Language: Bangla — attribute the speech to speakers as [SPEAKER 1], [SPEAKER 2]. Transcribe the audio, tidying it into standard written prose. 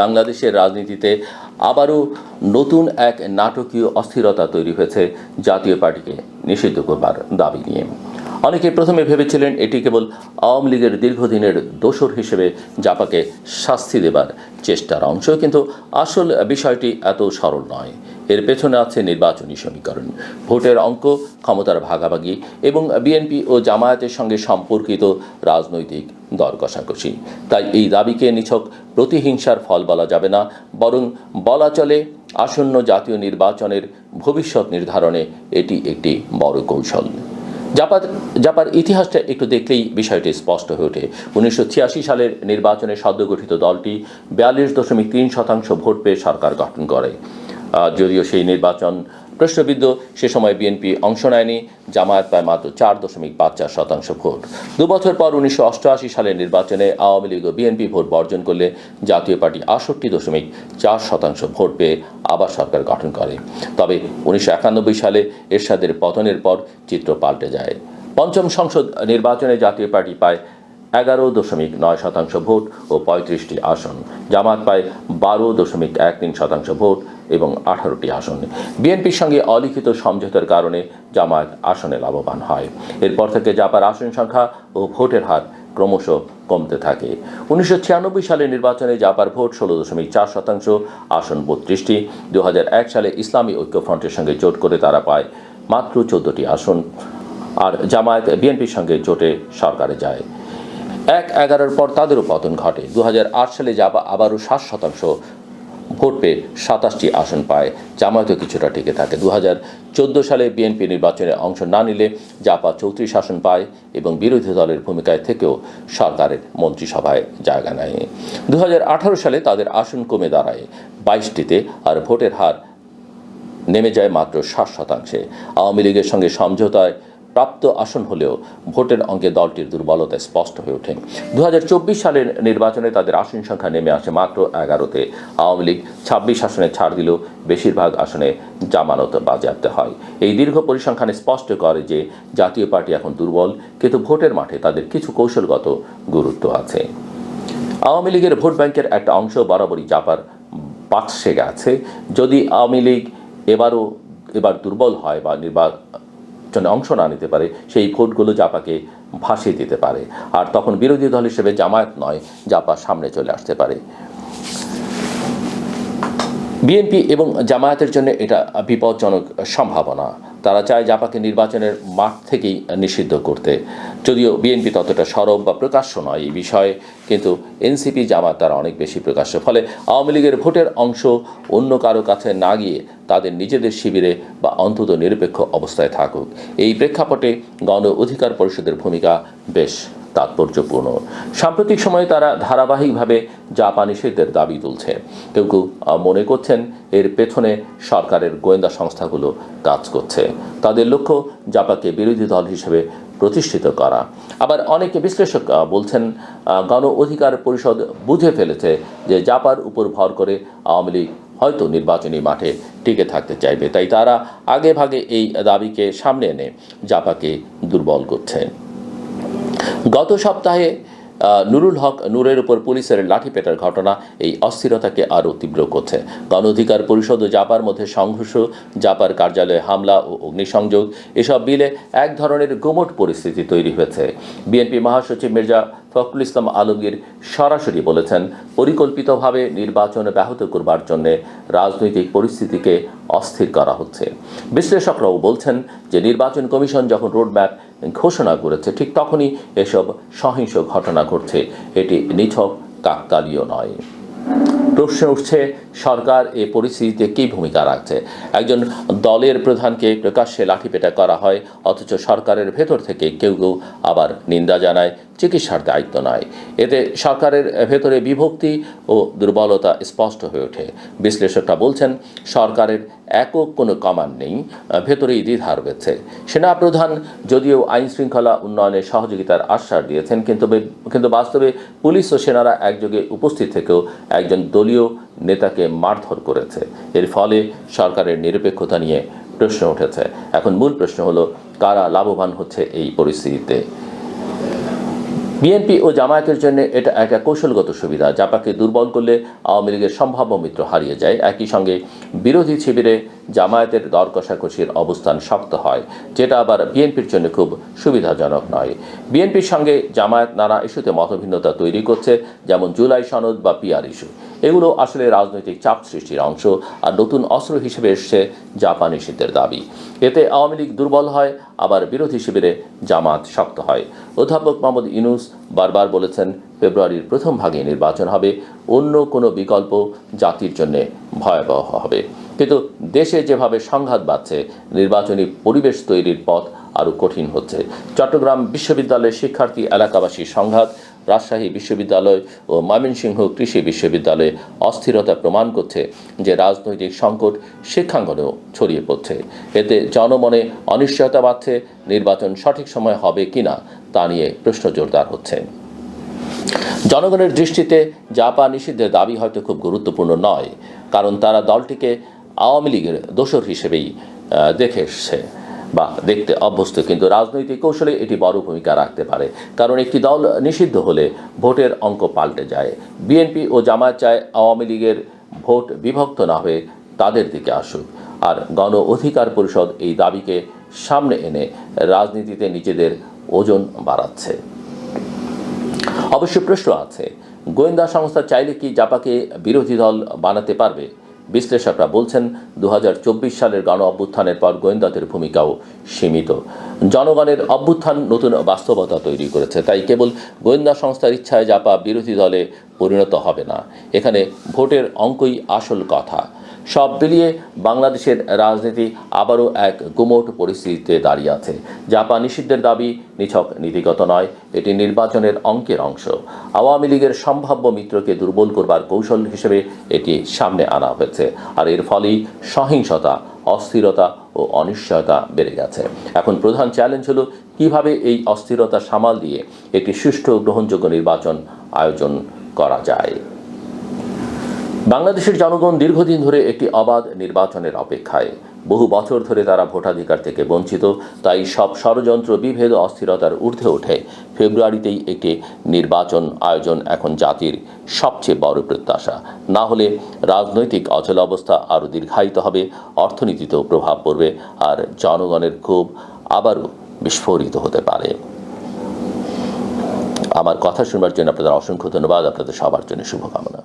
[SPEAKER 1] বাংলাদেশের রাজনীতিতে আবারও নতুন এক নাটকীয় অস্থিরতা তৈরি হয়েছে জাতীয় পার্টিকে নিষিদ্ধ করবার দাবি নিয়ে। অনেকে প্রথমে ভেবেছিলেন এটি কেবল আওয়ামী লীগের দীর্ঘদিনের দোসর হিসেবে জাপাকে শাস্তি দেবার চেষ্টার অংশ, কিন্তু আসল বিষয়টি এত সরল নয়। এর পেছনে আছে নির্বাচনী সমীকরণ, ভোটের অঙ্ক, ক্ষমতার ভাগাভাগি এবং বিএনপি ও জামায়াতের সঙ্গে সম্পর্কিত রাজনৈতিক দর কষাকষি। তাই এই দাবিকে নিছক প্রতিহিংসার ফল বলা যাবে না, বরং বলা চলে আসন্ন জাতীয় নির্বাচনের ভবিষ্যৎ নির্ধারণে এটি একটি বড় কৌশল। জাপার ইতিহাসটা একটু দেখলেই বিষয়টি স্পষ্ট হয়ে ওঠে। 1986 সালের নির্বাচনে সদ্য গঠিত দলটি 42.3% ভোট পেয়ে সরকার গঠন করে। যদিও সেই নির্বাচন প্রশ্নবিদ্ধ, সে সময় বিএনপি অংশ নেয়নি, জামায়াত পায় মাত্র 4.54% ভোট। 2 বছর পর 1988 সালের নির্বাচনে আওয়ামী লীগ ও বিএনপি ভোট বর্জন করলে জাতীয় পার্টি 68.4% ভোট পেয়ে আবার সরকার গঠন করে। তবে 1991 সালে এরশাদের পতনের পর চিত্র পাল্টে যায়। পঞ্চম সংসদ নির্বাচনে জাতীয় পার্টি পায় 11.9% ভোট ও 35টি আসন। জামায়াত পায় 12.13% ভোট এবং 18টি আসন। বিএনপির সঙ্গে অলিখিত সমঝোতার কারণে জামায়াত আসনে লাভবান হয়। এরপর থেকে জাপার আসন সংখ্যা ও ভোটের হার ক্রমশ কমতে থাকে। 1996 সালের নির্বাচনে জাপার ভোট 16.4%, আসন 32টি। 2001 সালে ইসলামী ঐক্যফ্রন্টের সঙ্গে জোট করে তারা পায় মাত্র 14টি আসন, আর জামায়াত বিএনপির সঙ্গে জোটে সরকারে যায়। 1/11 পর তাদেরও পতন ঘটে। 2008 সালে জাপা আবারও 7% ভোট পেয়ে 27টি আসন পায়, জামায়াতও কিছুটা টিকে থাকে। 2014 সালে বিএনপি নির্বাচনে অংশ না নিলে জাপা 34 আসন পায় এবং বিরোধী দলের ভূমিকায় থেকেও সরকারের মন্ত্রিসভায় জায়গা নেয়। 2018 সালে তাদের আসন কমে দাঁড়ায় 22টিতে, আর ভোটের হার নেমে যায় মাত্র 60%। আওয়ামী লীগের সঙ্গে সমঝোতায় প্রাপ্ত আসন হলেও ভোটের অঙ্কে দলটির দুর্বলতা স্পষ্ট হয়ে ওঠে। 2024 সালের নির্বাচনে তাদের আসন সংখ্যা নেমে আসে মাত্র 11তে। আওয়ামী লীগ 26 আসনে ছাড় দিলেও বেশিরভাগ আসনে জামানত বাজেয়াপ্ত হয়। এই দীর্ঘ পরিসংখ্যান স্পষ্ট করে যে জাতীয় পার্টি এখন দুর্বল, কিন্তু ভোটের মাঠে তাদের কিছু কৌশলগত গুরুত্ব আছে। আওয়ামী লীগের ভোট ব্যাংকের একটা অংশ বরাবরই জাপার পাশে গেছে। যদি আওয়ামী লীগ এবার দুর্বল হয় বা নির্বাচনে অংশ না নিতে পারে, সেই ভোটগুলো জাপাকে ভাসিয়ে দিতে পারে, আর তখন বিরোধী দল হিসেবে জামায়াত নয়, জাপা সামনে চলে আসতে পারে। বিএনপি এবং জামায়াতের জন্য এটা বিপজ্জনক সম্ভাবনা। তারা চায় জাপাকে নির্বাচনের মাঠ থেকেই নিষিদ্ধ করতে। যদিও বিএনপি ততটা সরব বা প্রকাশ্য নয় এই বিষয়ে, কিন্তু এনসিপি জামাত তারা অনেক বেশি প্রকাশ্য। ফলে আওয়ামী লীগের ভোটের অংশ অন্য কারো কাছে না গিয়ে তাদের নিজেদের শিবিরে বা অন্তত নিরপেক্ষ অবস্থায় থাকুক। এই প্রেক্ষাপটে গণ অধিকার পরিষদের ভূমিকা বেশ তাৎপর্যপূর্ণ। সাম্প্রতিক সময়ে তারা ধারাবাহিকভাবে জাপা নিষিদ্ধের দাবি তুলছে। কেউ কেউ মনে করছেন এর পেছনে সরকারের গোয়েন্দা সংস্থাগুলো কাজ করছে। তাদের লক্ষ্য জাপাকে বিরোধী দল হিসেবে প্রতিষ্ঠিত করা। আবার অনেক বিশ্লেষক বলছেন গণ অধিকার পরিষদ বুঝে ফেলেছে যে জাপার উপর ভর করে আওয়ামী লীগ হয়তো নির্বাচনী মাঠে টিকে থাকতে চাইবে, তাই তারা আগে ভাগে এই দাবিকে সামনে এনে জাপাকে দুর্বল করছে। গত সপ্তাহে নুরুল হক নূরের উপর পুলিশের লাঠিপেটার ঘটনা এই অস্থিরতাকে আরও তীব্র করছে। গণ অধিকার পরিষদ ও জাপার মধ্যে সংঘর্ষ, জাপার কার্যালয়ে হামলা ও অগ্নিসংযোগ, এসব মিলে এক ধরনের গুমট পরিস্থিতি তৈরি হয়েছে। বিএনপি মহাসচিব মির্জা ফখরুল ইসলাম আলমগীর সরাসরি বলেছেন, পরিকল্পিতভাবে নির্বাচন ব্যাহত করবার জন্য রাজনৈতিক পরিস্থিতিকে অস্থির করা হচ্ছে। বিশ্লেষকরাও বলছেন যে নির্বাচন কমিশন যখন রোডম্যাপ ঘোষণা করেছে, ঠিক তখনই এসব সহিংস ঘটনা ঘটছে। এটি নিছক কাকতালীয় নয়। প্রশ্ন উঠছে, সরকার এই পরিস্থিতিতে কী ভূমিকা রাখছে? একজন দলের প্রধানকে প্রকাশ্যে লাঠিপেটা করা হয়, অথচ সরকারের ভেতর থেকে কেউ কেউ আবার নিন্দা জানায়, চিকিৎসার দায়িত্ব নয়। এতে সরকারের ভেতরে বিভক্তি ও দুর্বলতা স্পষ্ট হয়ে ওঠে। বিশ্লেষকরা বলছেন, সরকারের একক কোনো কমান্ড নেই, ভেতরেই দ্বিধা রয়েছে। সেনাপ্রধান যদিও আইন শৃঙ্খলা উন্নয়নে সহযোগিতার আশ্বাস দিয়েছেন, কিন্তু বাস্তবে পুলিশ ও সেনারা একযোগে উপস্থিত থেকেও একজন দলীয় নেতাকে মারধর করেছে। এর ফলে সরকারের নিরপেক্ষতা নিয়ে প্রশ্ন উঠেছে। এখন মূল প্রশ্ন হলো, কারা লাভবান হচ্ছে এই পরিস্থিতিতে? বিএনপি ও জামায়াতের জন্য এটা একটা কৌশলগত সুবিধা। জাপাকে দুর্বল করলে আওয়ামী লীগের সম্ভাব্য মিত্র হারিয়ে যায়। একই সঙ্গে বিরোধী শিবিরে জামায়াতের দর কষাকষির অবস্থান শক্ত হয়, যেটা আবার বিএনপির জন্য খুব সুবিধাজনক নয়। বিএনপির সঙ্গে জামায়াত নানা ইস্যুতে মতভিন্নতা তৈরি করছে, যেমন জুলাই সনদ বা পিআর ইস্যু। এগুলো আসলে রাজনৈতিক চাপ সৃষ্টির অংশ। আর নতুন অস্ত্র হিসেবে এসছে জাপানি নিষিদ্ধের দাবি। এতে আওয়ামী লীগ দুর্বল হয়, আবার বিরোধী শিবিরে জামাত শক্ত হয়। অধ্যাপক মোহাম্মদ ইউনূস বারবার বলেছেন, ফেব্রুয়ারির প্রথম ভাগে নির্বাচন হবে, অন্য কোনো বিকল্প জাতির জন্য ভয়াবহ হবে। কিন্তু দেশে যেভাবে সংঘাত বাড়ছে, নির্বাচনী পরিবেশ তৈরির পথ আরও কঠিন হচ্ছে। চট্টগ্রাম বিশ্ববিদ্যালয়ের শিক্ষার্থী এলাকাবাসীর সংঘাত, রাজশাহী বিশ্ববিদ্যালয় ও ময়মনসিংহ কৃষি বিশ্ববিদ্যালয়ে অস্থিরতা প্রমাণ করছে যে রাজনৈতিক সংকট শিক্ষাঙ্গনেও ছড়িয়ে পড়ছে। এতে জনমনে অনিশ্চয়তা বাড়ছে। নির্বাচন সঠিক সময় হবে কিনা তা নিয়ে প্রশ্ন জোরদার হচ্ছে। জনগণের দৃষ্টিতে জাপা নিষিদ্ধের দাবি হয়তো খুব গুরুত্বপূর্ণ নয়, কারণ তারা দলটিকে আওয়ামী লীগের দোসর হিসেবেই দেখে এসছে বা দেখতে অভ্যস্ত। কিন্তু রাজনৈতিক কৌশলে এটি বড় ভূমিকা রাখতে পারে, কারণ একটি দল নিষিদ্ধ হলে ভোটের অঙ্ক পাল্টে যায়। বিএনপি ও জামায়াত চায় আওয়ামী লীগের ভোট বিভক্ত না হয়ে তাদের দিকে আসুক, আর গণ অধিকার পরিষদ এই দাবিকে সামনে এনে রাজনীতিতে নিজেদের ওজন বাড়াচ্ছে। অবশ্য প্রশ্ন আছে, গোয়েন্দা সংস্থা চাইলে কি জাপাকে বিরোধী দল বানাতে পারবে? বিশ্লেষকরা বলছেন, 2024 সালের গণ অভ্যুত্থানের পর গোয়েন্দাদের ভূমিকাও সীমিত। জনগণের অভ্যুত্থান নতুন বাস্তবতা তৈরি করেছে, তাই কেবল গোয়েন্দা সংস্থার ইচ্ছায় জাপা বিরোধী দলে পরিণত হবে না। এখানে ভোটের অঙ্কই আসল কথা। সব মিলিয়ে বাংলাদেশের রাজনীতি আবারও এক গুমোট পরিস্থিতিতে দাঁড়িয়ে আছে। জাপা নিষিদ্ধের দাবি নিছক নীতিগত নয়, এটি নির্বাচনের অঙ্কের অংশ। আওয়ামী লীগের সম্ভাব্য মিত্রকে দুর্বল করবার কৌশল হিসেবে এটি সামনে আনা হয়েছে, আর এর ফলেই সহিংসতা, অস্থিরতা ও অনিশ্চয়তা বেড়ে গেছে। এখন প্রধান চ্যালেঞ্জ হলো কিভাবে এই অস্থিরতা সামাল দিয়ে একটি সুষ্ঠু গ্রহণযোগ্য নির্বাচন আয়োজন করা যায়। বাংলাদেশের জনগণ দীর্ঘদিন ধরে একটি অবাধ নির্বাচনের অপেক্ষায়। বহু বছর ধরে তারা ভোটাধিকার থেকে বঞ্চিত। তাই সব ষড়যন্ত্র, বিভেদ, অস্থিরতার ঊর্ধ্বে ওঠে ফেব্রুয়ারিতেই একটি নির্বাচন আয়োজন এখন জাতির সবচেয়ে বড় প্রত্যাশা। না হলে রাজনৈতিক অচলাবস্থা আরও দীর্ঘায়িত হবে, অর্থনীতিতেও প্রভাব পড়বে, আর জনগণের ক্ষোভ আবারও বিস্ফোরিত হতে পারে। আমার কথা শুনবার জন্য আপনাদের অসংখ্য ধন্যবাদ। আপনাদের সবার জন্য শুভকামনা।